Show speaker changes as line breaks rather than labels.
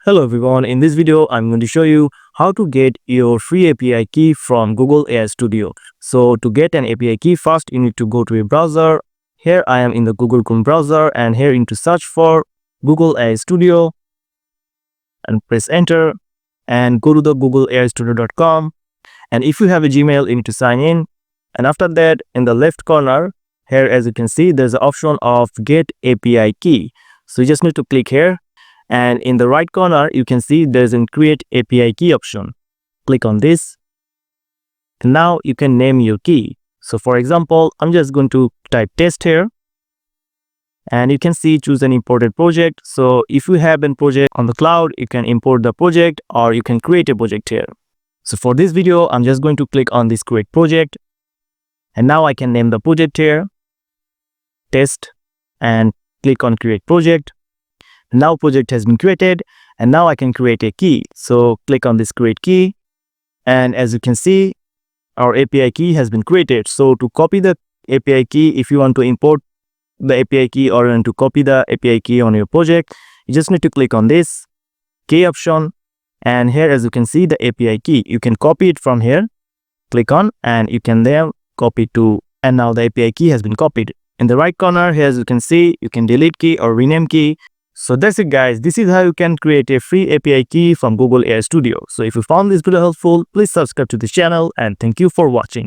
Hello everyone, in this video I'm going to show you how to get your free API key from Google AI Studio. So to get an API key, first you need to go to a browser. Here I am in the Google Chrome browser, and here you need to search for Google AI Studio and press enter and go to the googleaistudio.com. And if you have a Gmail, you need to sign in, and after that in the left corner here, as you can see, there's an option of get API key. So you just need to click here. And in the right corner, you can see there's a create API key option. Click on this. And now you can name your key. So for example, I'm just going to type test here. And you can see choose an imported project. So if you have a project on the cloud, you can import the project or you can create a project here. So for this video, I'm just going to click on this create project. And now I can name the project here, test, and click on create project. Now project has been created, and now I can create a key. So click on this create key, and as you can see, our API key has been created. So to copy the API key, if you want to import the API key or you want to copy the API key on your project, you just need to click on this key option, and here as you can see the API key, you can copy it from here, click on, and you can then copy to, and now the API key has been copied. In the right corner here, as you can see, you can delete key or rename key. So that's it guys, this is how you can create a free API key from Google AI Studio. So if you found this video helpful, please subscribe to this channel, and thank you for watching.